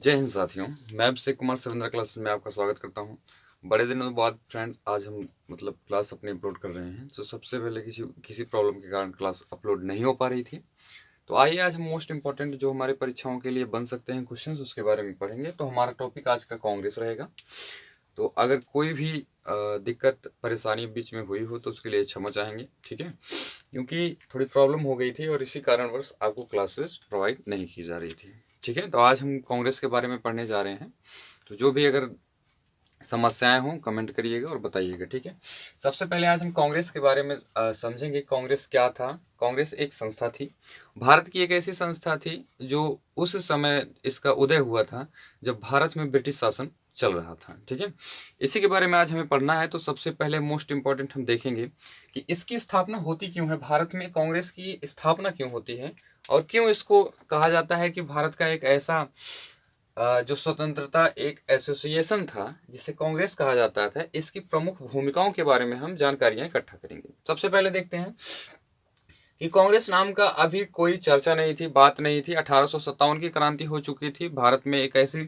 जय हिंद साथियों, मैं अभिषेक कुमार सविंद्रा क्लासेस में आपका स्वागत करता हूं। बड़े दिनों बाद फ्रेंड्स आज हम क्लास अपनी अपलोड कर रहे हैं। तो सबसे पहले किसी प्रॉब्लम के कारण क्लास अपलोड नहीं हो पा रही थी। तो आइए आज हम मोस्ट इंपॉर्टेंट जो हमारे परीक्षाओं के लिए बन सकते हैं क्वेश्चंस उसके बारे में पढ़ेंगे। तो हमारा टॉपिक आज का कांग्रेस रहेगा। तो अगर कोई भी दिक्कत परेशानी बीच में हुई हो तो उसके लिए क्षमा चाहेंगे, ठीक है, क्योंकि थोड़ी प्रॉब्लम हो गई थी और इसी कारणवश आपको क्लासेस प्रोवाइड नहीं की जा रही थी। ठीक है, तो आज हम कांग्रेस के बारे में पढ़ने जा रहे हैं। तो जो भी अगर समस्याएं हों कमेंट करिएगा और बताइएगा, ठीक है। सबसे पहले आज हम कांग्रेस के बारे में समझेंगे। कांग्रेस क्या था। कांग्रेस एक संस्था थी, भारत की एक ऐसी संस्था थी जो उस समय इसका उदय हुआ था जब भारत में ब्रिटिश शासन चल रहा था। ठीक है, इसी के बारे में आज हमें पढ़ना है। तो सबसे पहले मोस्ट इम्पॉर्टेंट हम देखेंगे कि इसकी स्थापना होती क्यों है, भारत में कांग्रेस की स्थापना क्यों होती है और क्यों इसको कहा जाता है कि भारत का एक ऐसा जो स्वतंत्रता एक एसोसिएशन था जिसे कांग्रेस कहा जाता था। इसकी प्रमुख भूमिकाओं के बारे में हम जानकारियां इकट्ठा करेंगे। सबसे पहले देखते हैं कि कांग्रेस नाम का अभी कोई चर्चा नहीं थी, बात नहीं थी। 1857 की क्रांति हो चुकी थी। भारत में एक ऐसी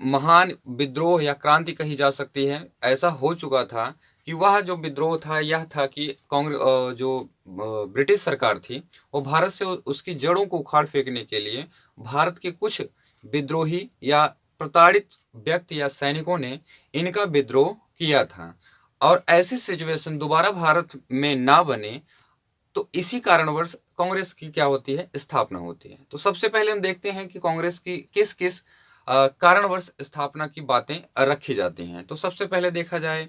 महान विद्रोह या क्रांति कही जा सकती है, ऐसा हो चुका था कि वह जो विद्रोह था यह था कि कांग्रेस जो ब्रिटिश सरकार थी वो भारत से उसकी जड़ों को उखाड़ फेंकने के लिए भारत के कुछ विद्रोही या प्रताड़ित व्यक्ति या सैनिकों ने इनका विद्रोह किया था और ऐसी सिचुएशन दोबारा भारत में ना बने, तो इसी कारणवश कांग्रेस की क्या होती है, स्थापना होती है। तो सबसे पहले हम देखते हैं कि कांग्रेस की किस किस कारणवश स्थापना की बातें रखी जाती हैं। तो सबसे पहले देखा जाए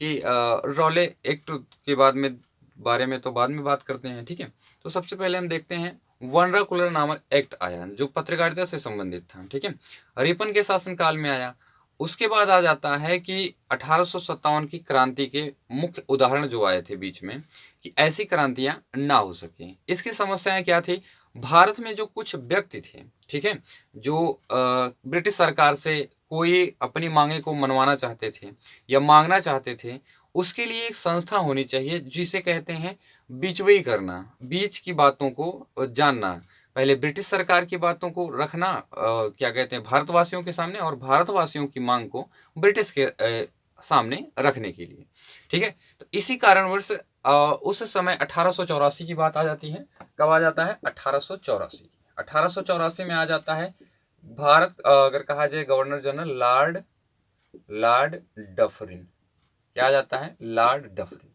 कि रॉले एक्ट के बारे में तो बाद में बात करते हैं, ठीक है। तो सबसे पहले हम देखते हैं वर्नाकुलर नामक एक्ट आया जो पत्रकारिता से संबंधित था, ठीक है, रिपन के शासनकाल में आया। उसके बाद आ जाता है कि 1857 की क्रांति के मुख्य उदाहरण जो आए थे बीच में कि ऐसी क्रांतियां ना हो सके। इसकी समस्याएं क्या थी, भारत में जो कुछ व्यक्ति थे, ठीक है, जो ब्रिटिश सरकार से कोई अपनी मांगे को मनवाना चाहते थे या मांगना चाहते थे, उसके लिए एक संस्था होनी चाहिए जिसे कहते हैं बीचवई करना, बीच की बातों को जानना, पहले ब्रिटिश सरकार की बातों को रखना क्या कहते हैं भारतवासियों के सामने और भारतवासियों की मांग को ब्रिटिश के सामने रखने के लिए, ठीक है। तो इसी कारणवश उस समय 1884 की बात आ जाती है। कब आ जाता है, 1884। 1884 में आ जाता है भारत अगर कहा जाए गवर्नर जनरल लॉर्ड डफरिन। क्या आ जाता है, लॉर्ड डफरिन।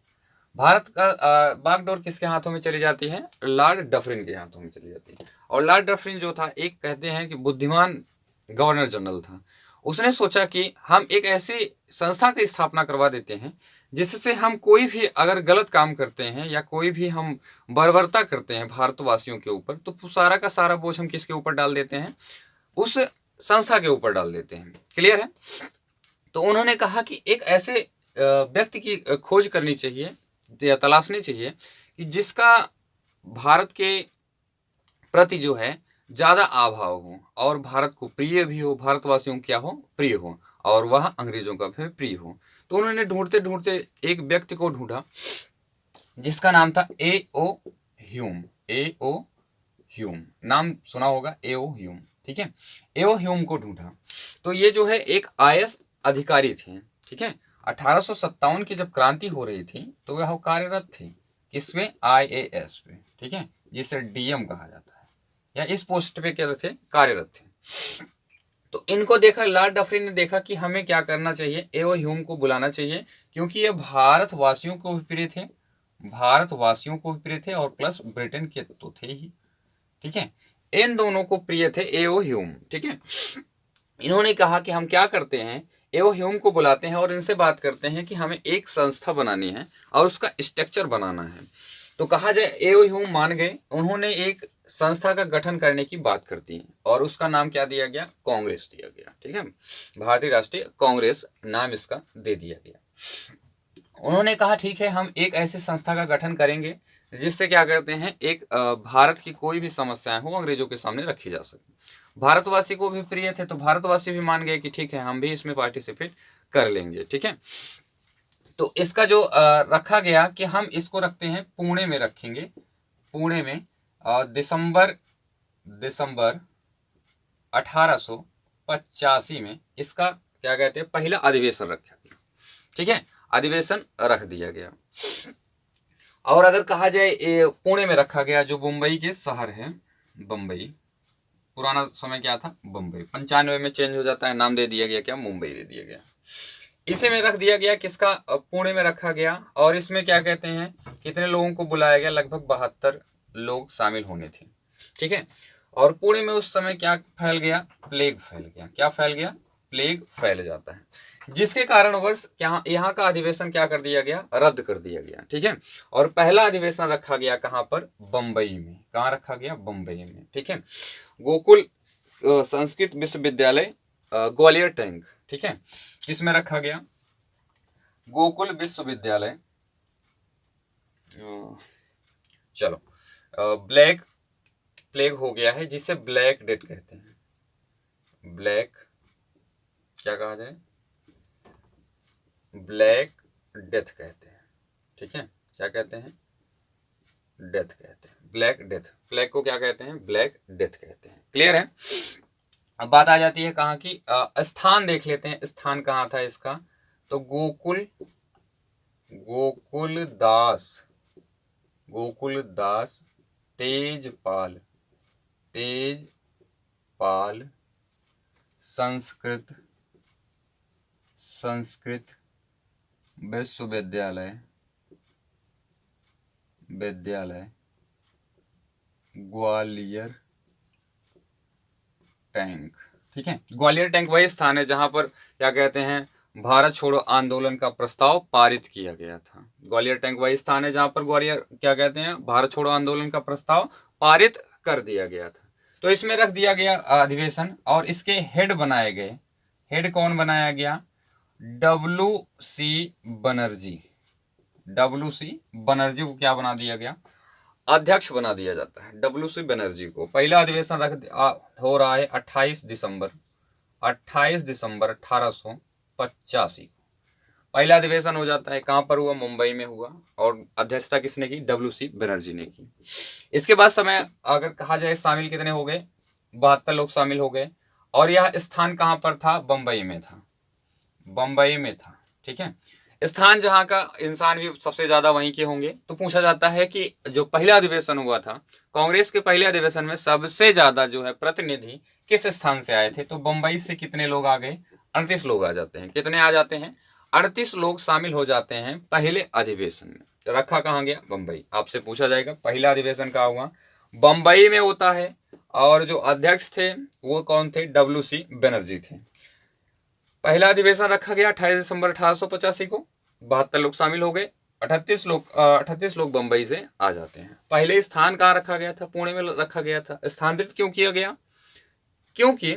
भारत का बागडोर किसके हाथों में चली जाती है, लॉर्ड डफरिन के हाथों में चली जाती है। और लॉर्ड डफरिन जो था एक कहते हैं कि बुद्धिमान गवर्नर जनरल था। उसने सोचा कि हम एक ऐसी संस्था की स्थापना करवा देते हैं जिससे हम कोई भी अगर गलत काम करते हैं या कोई भी हम बर्बरता करते हैं भारतवासियों के ऊपर, तो सारा का सारा बोझ हम किसके ऊपर डाल देते हैं, उस संस्था के ऊपर डाल देते हैं। क्लियर है। तो उन्होंने कहा कि एक ऐसे व्यक्ति की खोज करनी चाहिए या तलाशनी चाहिए कि जिसका भारत के प्रति जो है ज़्यादा आभाव हो और भारत को प्रिय भी हो, भारतवासियों को क्या हो, प्रिय हो, और वह अंग्रेजों का भी प्रिय हो। तो उन्होंने ढूंढते ढूंढते एक व्यक्ति को ढूंढा जिसका नाम था A.O. ह्यूम। A.O. ह्यूम नाम सुना होगा, A.O. ह्यूम, ठीक है। A.O. ह्यूम को ढूंढा। तो ये जो है एक IAS अधिकारी थे, ठीक है। 1857 की जब क्रांति हो रही थी तो वह कार्यरत थे किसमें, IAS पे, ठीक है, जिसे DM कहा जाता है, या इस पोस्ट पे क्या थे, कार्यरत थे। तो इनको देखा लॉर्ड डफरिन ने देखा कि हमें क्या करना चाहिए, A.O. ह्यूम को बुलाना चाहिए क्योंकि ये भारतवासियों को भी प्रिय थे, भारतवासियों को भी प्रिय थे और प्लस ब्रिटेन के तो थे ही, ठीक है। इन दोनों को प्रिय थे A.O. ह्यूम, ठीक है। इन्होंने कहा कि हम क्या करते हैं, A.O. ह्यूम को बुलाते हैं और इनसे बात करते हैं कि हमें एक संस्था बनानी है और उसका स्ट्रक्चर बनाना है। तो कहा जाए A.O. ह्यूम मान गए। उन्होंने एक संस्था का गठन करने की बात करती है और उसका नाम क्या दिया गया, कांग्रेस दिया गया, ठीक है, भारतीय राष्ट्रीय कांग्रेस नाम इसका दे दिया गया। उन्होंने कहा ठीक है, हम एक ऐसी संस्था का गठन करेंगे जिससे क्या करते हैं, एक भारत की कोई भी समस्याएं हो अंग्रेजों के सामने रखी जा सके। भारतवासी को भी प्रिय थे तो भारतवासी भी मान गए कि ठीक है हम भी इसमें पार्टिसिपेट कर लेंगे, ठीक है। तो इसका जो रखा गया कि हम इसको रखते हैं पुणे में, रखेंगे पुणे में दिसंबर 1800 1985 में इसका क्या कहते हैं पहला अधिवेशन रखा गया। ठीक है, अधिवेशन रख दिया गया। और अगर कहा जाए पुणे में रखा गया, जो मुंबई के शहर है बम्बई, पुराना समय क्या था बम्बई, 95 में चेंज हो जाता है, नाम दे दिया गया क्या मुंबई दे दिया गया। इसे में रख दिया गया किसका पुणे में रखा गया। और इसमें क्या कहते हैं कितने लोगों को बुलाया गया, लगभग 72 लोग शामिल होने थे। ठीक है, और पुणे में उस समय क्या फैल गया, प्लेग फैल गया। क्या फैल गया, प्लेग फैल जाता है, जिसके कारणवश क्या यहाँ का अधिवेशन क्या कर दिया गया, रद्द कर दिया गया। ठीक है, और पहला अधिवेशन रखा गया कहाँ पर, बम्बई में। कहाँ रखा गया, बम्बई में। ठीक है, गोकुल संस्कृत विश्वविद्यालय ग्वालियर टैंक। ठीक है, किसमें रखा गया, गोकुल विश्वविद्यालय। चलो ब्लैक प्लेग हो गया है, जिसे ब्लैक डेथ कहते हैं। ब्लैक क्या कहा जाए, ब्लैक डेथ कहते हैं। ठीक है, क्या कहते हैं, डेथ कहते हैं, ब्लैक डेथ। प्लेग को क्या कहते हैं, ब्लैक डेथ कहते हैं। क्लियर है। अब बात आ जाती है कहाँ की, स्थान देख लेते हैं, स्थान कहाँ था इसका, तो गोकुलदास तेजपाल संस्कृत विश्वविद्यालय ग्वालियर टैंक। ठीक है, ग्वालियर टैंक वही स्थान है जहां पर क्या कहते हैं भारत छोड़ो आंदोलन का प्रस्ताव पारित किया गया था। ग्वालियर टैंक वही स्थान है जहां पर ग्वालियर क्या कहते हैं भारत छोड़ो आंदोलन का प्रस्ताव पारित कर दिया गया था। तो इसमें रख दिया गया अधिवेशन, और इसके हेड बनाए गए। हेड कौन बनाया गया, WC बनर्जी को क्या बना दिया गया, अध्यक्ष बना दिया जाता है WC बनर्जी को। पहला अधिवेशन हो रहा है 28 दिसंबर 1885 को पहला अधिवेशन हो जाता है। कहाँ पर हुआ, मुंबई में हुआ, और अध्यक्षता किसने की, WC बनर्जी ने की। इसके बाद समय अगर कहा जाए शामिल कितने हो गए, 72 लोग शामिल हो गए। और यह स्थान कहाँ पर था, बम्बई में था। ठीक है, स्थान जहां का इंसान भी सबसे ज्यादा वहीं के होंगे। तो पूछा जाता है कि जो पहला अधिवेशन हुआ था कांग्रेस के पहले अधिवेशन में सबसे ज्यादा जो है प्रतिनिधि किस स्थान से आए थे, तो बम्बई से कितने लोग आ गए, 38 लोग आ जाते हैं। कितने आ जाते हैं, 38 लोग शामिल हो जाते हैं पहले अधिवेशन में। तो रखा कहाँ गया, बम्बई। आपसे पूछा जाएगा पहला अधिवेशन कहाँ हुआ, बम्बई में होता है। और जो अध्यक्ष थे वो कौन थे, WC बनर्जी थे। पहला अधिवेशन रखा गया 28 दिसंबर 1885 को, 72 लोग शामिल हो गए, 38 लोग बम्बई से आ जाते हैं। पहले स्थान कहाँ रखा गया था, पुणे में रखा गया था। स्थानांतरित क्यों किया गया, क्योंकि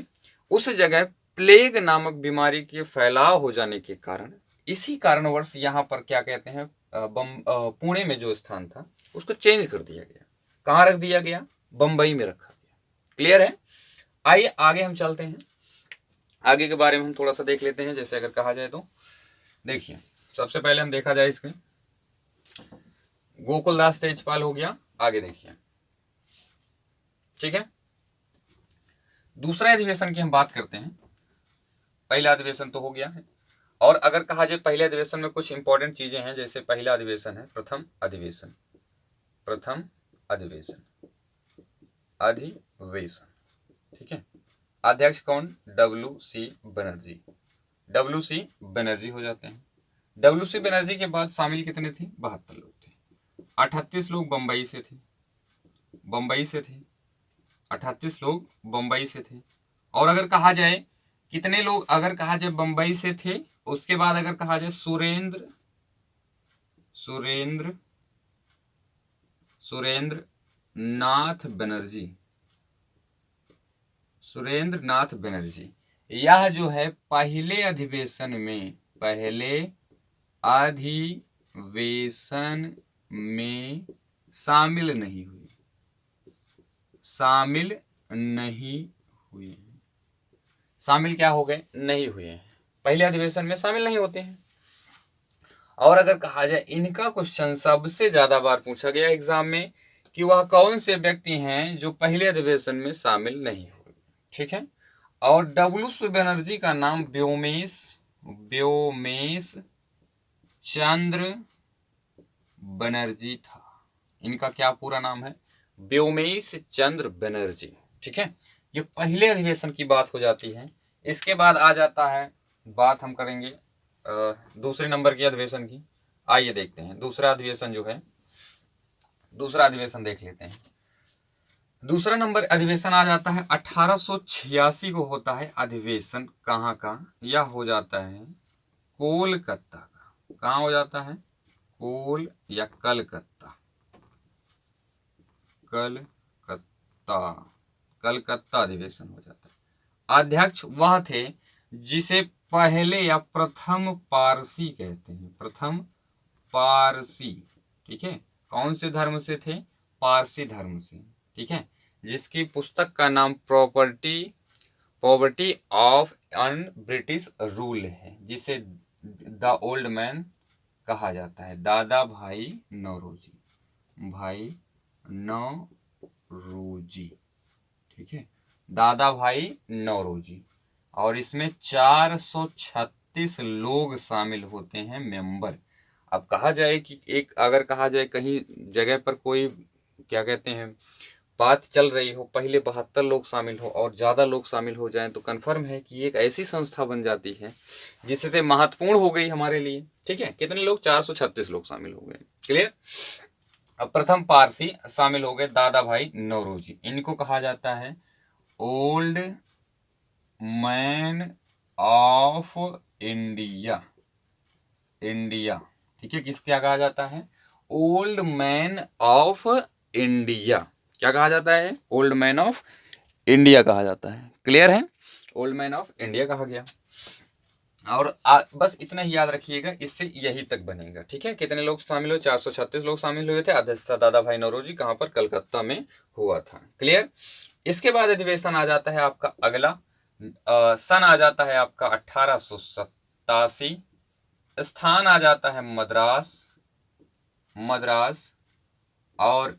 उस जगह प्लेग नामक बीमारी के फैलाव हो जाने के कारण, इसी कारणवश यहाँ पर क्या कहते हैं पुणे में जो स्थान था उसको चेंज कर दिया गया। कहाँ रख दिया गया, बम्बई में रखा गया। क्लियर है। आइए आगे हम चलते हैं, आगे के बारे में हम थोड़ा सा देख लेते हैं। जैसे अगर कहा जाए तो देखिए, सबसे पहले हम देखा जाए इसमें गोकुलदास तेजपाल हो गया। आगे देखिए, ठीक है, दूसरा अधिवेशन की हम बात करते हैं। पहला अधिवेशन तो हो गया है, और अगर कहा जाए पहले अधिवेशन में कुछ इंपॉर्टेंट चीजें हैं। जैसे पहला अधिवेशन है प्रथम अधिवेशन, ठीक है। अध्यक्ष कौन, WC बनर्जी हो जाते हैं। WC बनर्जी के बाद शामिल कितने थे, 72 लोग थे। 38 लोग बम्बई से थे, 38 लोग बम्बई से थे। और अगर कहा जाए कितने लोग, अगर कहा जाए बम्बई से थे, उसके बाद अगर कहा जाए सुरेंद्र नाथ बनर्जी, यह जो है पहले अधिवेशन में शामिल नहीं हुए। शामिल क्या हो गए, नहीं हुए हैं। पहले अधिवेशन में शामिल नहीं होते हैं। और अगर कहा जाए इनका क्वेश्चन सबसे ज्यादा बार पूछा गया एग्जाम में कि वह कौन से व्यक्ति हैं जो पहले अधिवेशन में शामिल नहीं हुए। ठीक है, और डब्ल्यू बनर्जी का नाम व्योमेश चंद्र बनर्जी था। इनका क्या पूरा नाम है? व्योमेश चंद्र बनर्जी। ठीक है, ये पहले अधिवेशन की बात हो जाती है। इसके बाद आ जाता है, बात हम करेंगे दूसरे नंबर की अधिवेशन की। आइए देखते हैं दूसरा अधिवेशन जो है, दूसरा अधिवेशन देख लेते हैं। दूसरा नंबर अधिवेशन आ जाता है 1886 को होता है अधिवेशन। कहाँ का? यह हो जाता है कोलकाता का। कहाँ हो जाता है? कोल या कलकत्ता, कलकत्ता अधिवेशन हो जाता है। अध्यक्ष वह थे जिसे पहले या प्रथम पारसी कहते हैं। प्रथम पारसी, ठीक है। कौन से धर्म से थे? पारसी धर्म से, ठीक है। जिसकी पुस्तक का नाम poverty of un British rule है, जिसे द ओल्ड मैन कहा जाता है। दादा भाई नौरोजी, भाई नौरोजी, ठीक है, दादा भाई नौरोजी। और इसमें 436 लोग शामिल होते हैं, मेंबर। अब कहा जाए कि अगर कहा जाए कहीं जगह पर कोई क्या कहते हैं बात चल रही हो, पहले 72 लोग शामिल हो और ज़्यादा लोग शामिल हो जाएं, तो कन्फर्म है कि एक ऐसी संस्था बन जाती है जिससे महत्वपूर्ण हो गई हमारे लिए। ठीक है, कितने लोग? 436 लोग शामिल हो गए। क्लियर? अब प्रथम पारसी शामिल हो गए, दादा भाई नौरोजी। इनको कहा जाता है ओल्ड मैन ऑफ इंडिया। ठीक है, किस क्या कहा जाता है? Old man of India. क्या कहा जाता है? ओल्ड मैन ऑफ इंडिया कहा जाता है। क्लियर है? ओल्ड मैन ऑफ इंडिया कहा गया। और बस इतना ही याद रखिएगा, इससे यही तक बनेगा। ठीक है, कितने लोग शामिल हुए? 436 लोग शामिल हुए थे। अध्यक्षता दादा भाई नौरोजी। कहाँ पर? कलकत्ता में हुआ था। क्लियर? इसके बाद अधिवेशन आ जाता है आपका अगला सन आ जाता है आपका 1887। स्थान आ जाता है मद्रास। और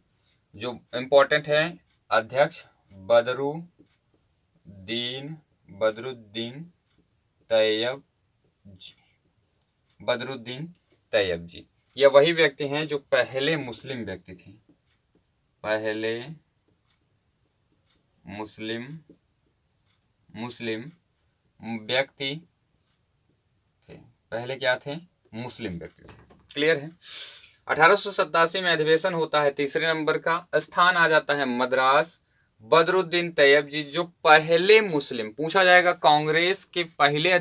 जो इम्पोर्टेंट है, अध्यक्ष बदरुद्दीन तैयब जी। यह वही व्यक्ति हैं जो पहले मुस्लिम व्यक्ति थे। पहले मुस्लिम व्यक्ति थे। पहले क्या थे? मुस्लिम व्यक्ति थे। क्लियर है? 1887 में अधिवेशन होता है तीसरे नंबर का। स्थान आ जाता है मद्रास। बदरुद्दीन तैयब जी जो पहले मुस्लिम, पूछा जाएगा कांग्रेस के पहले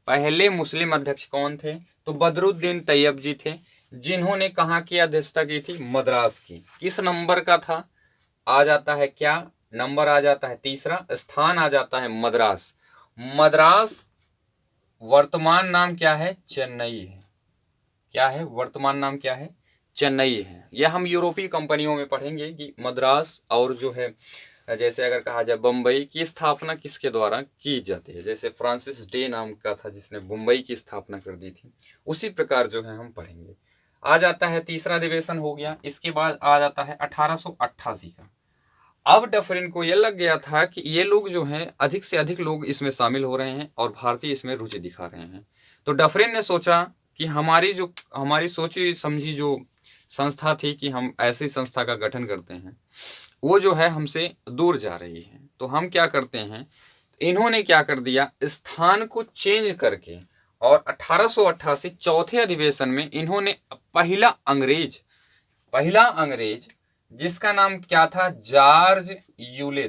पहले मुस्लिम अध्यक्ष कौन थे? तो बदरुद्दीन तैयब जी थे, जिन्होंने कहाँ की अध्यक्षता की थी? मद्रास की। किस नंबर का था? आ जाता है क्या नंबर? आ जाता है तीसरा। स्थान आ जाता है मद्रास वर्तमान नाम क्या है? चेन्नई है। क्या है? वर्तमान नाम क्या है? चेन्नई है। यह हम यूरोपीय कंपनियों में पढ़ेंगे कि मद्रास और जो है, जैसे अगर कहा जाए बम्बई की स्थापना किसके द्वारा की जाती है, जैसे फ्रांसिस डे नाम का था जिसने मुंबई की स्थापना कर दी थी, उसी प्रकार जो है हम पढ़ेंगे। आ जाता है तीसरा अधिवेशन हो गया। इसके बाद आ जाता है 1888 का। अब डफरिन को यह लग गया था कि ये लोग जो हैं अधिक से अधिक लोग इसमें शामिल हो रहे हैं और भारतीय इसमें रुचि दिखा रहे हैं। तो डफरिन ने सोचा कि हमारी सोची समझी जो संस्था थी कि हम ऐसी संस्था का गठन करते हैं, वो जो है हमसे दूर जा रही है। तो हम क्या करते हैं, इन्होंने क्या कर दिया, स्थान को चेंज करके, और 1888 चौथे अधिवेशन में इन्होंने पहला अंग्रेज जिसका नाम क्या था? जॉर्ज यूले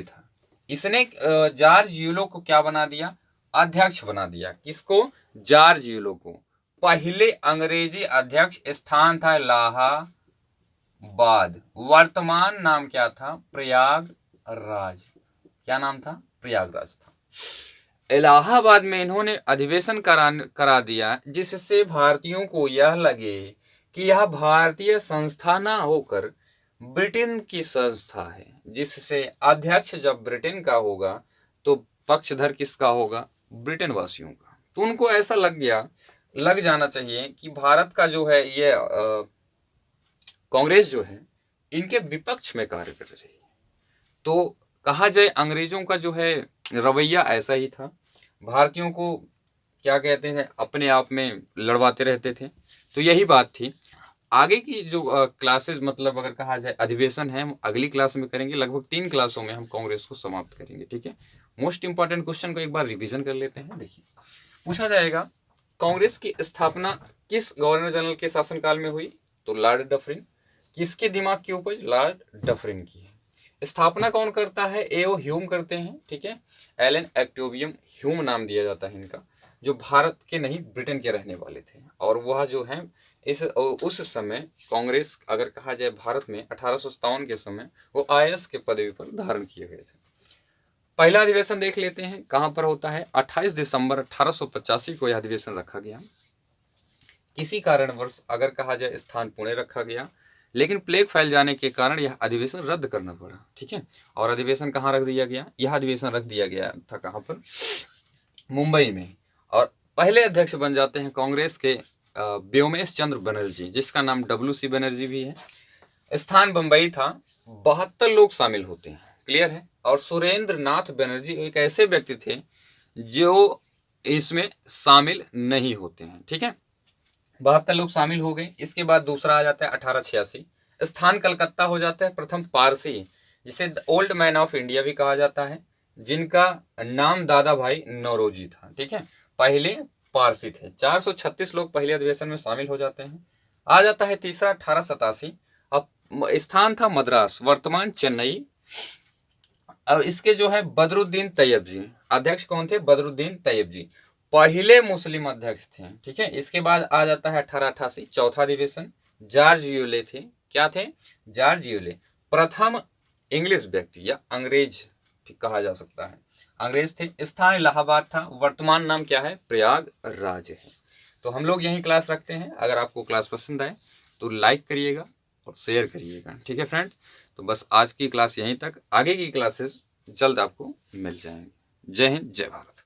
था। इसने जॉर्ज यूलो को क्या बना दिया? अध्यक्ष बना दिया। किसको? जॉर्ज यूलो को। पहले अंग्रेजी अध्यक्ष। स्थान था इलाहाबाद। वर्तमान नाम क्या था? प्रयागराज। क्या नाम था? प्रयागराज था। इलाहाबाद में इन्होंने अधिवेशन करा दिया, जिससे भारतीयों को यह लगे कि यह भारतीय संस्था ना होकर ब्रिटेन की संस्था है, जिससे अध्यक्ष जब ब्रिटेन का होगा तो पक्षधर किसका होगा? ब्रिटेन वासियों का। तो उनको ऐसा लग जाना चाहिए कि भारत का जो है ये कांग्रेस जो है इनके विपक्ष में कार्य कर रही है। तो कहा जाए अंग्रेजों का जो है रवैया ऐसा ही था, भारतीयों को क्या कहते हैं अपने आप में लड़वाते रहते थे। तो यही बात थी। आगे की जो क्लासेस मतलब अगर कहा जाए अधिवेशन है, हम अगली क्लास में करेंगे। लगभग 3 क्लासों में हम कांग्रेस को समाप्त करेंगे। ठीक है, मोस्ट इंपॉर्टेंट क्वेश्चन को एक बार रिवीजन कर लेते हैं। देखिए, पूछा जाएगा कांग्रेस की स्थापना किस गवर्नर जनरल के शासनकाल में हुई? तो लॉर्ड डफरिन। किसके दिमाग की उपज? लॉर्ड डफरिन की है। स्थापना कौन करता है? एओ ह्यूम करते हैं। ठीक है, एलन एक्टोबियम ह्यूम नाम दिया जाता है इनका, जो भारत के नहीं ब्रिटेन के रहने वाले थे। और वह जो है उस समय कांग्रेस अगर कहा जाए भारत में 1857 के समय वो आईएएस के पदवी पर धारण किए गए थे। पहला अधिवेशन देख लेते हैं कहाँ पर होता है। 28 दिसंबर 1885 को यह अधिवेशन रखा गया। किसी कारणवश अगर कहा जाए स्थान पुणे रखा गया, लेकिन प्लेग फैल जाने के कारण यह अधिवेशन रद्द करना पड़ा। ठीक है, और अधिवेशन कहाँ रख दिया गया? यह अधिवेशन रख दिया गया था कहाँ पर? मुंबई में। और पहले अध्यक्ष बन जाते हैं कांग्रेस के व्योमेश चंद्र बनर्जी, जिसका नाम WC बनर्जी भी है। स्थान बंबई था। 72 लोग शामिल होते हैं। क्लियर है। और सुरेंद्र नाथ बनर्जी एक ऐसे व्यक्ति थे जो इसमें शामिल नहीं होते हैं। ठीक है, 72 लोग शामिल हो गए। इसके बाद दूसरा आ जाता है 1886। स्थान कलकत्ता हो जाता है। प्रथम पारसी, जिसे ओल्ड मैन ऑफ इंडिया भी कहा जाता है, जिनका नाम दादा भाई नौरोजी था। ठीक है, पहले पारसी थे। 436 लोग पहले अधिवेशन में शामिल हो जाते हैं। आ जाता है तीसरा 1887। अब स्थान था मद्रास, वर्तमान चेन्नई। अब इसके जो है बदरुद्दीन तैयब जी अध्यक्ष कौन थे? बदरुद्दीन तैयब जी पहले मुस्लिम अध्यक्ष थे। ठीक है, इसके बाद आ जाता है 1888 चौथा अधिवेशन। जॉर्ज यूले थे। क्या थे? जॉर्ज यूले प्रथम इंग्लिश व्यक्ति या अंग्रेज कहा जा सकता है, अंग्रेज थे। स्थान इलाहाबाद था। वर्तमान नाम क्या है? प्रयागराज है। तो हम लोग यही क्लास रखते हैं। अगर आपको क्लास पसंद आए तो लाइक करिएगा और शेयर करिएगा। ठीक है फ्रेंड, तो बस आज की क्लास यहीं तक। आगे की क्लासेस जल्द आपको मिल जाएंगी। जय हिंद, जय भारत।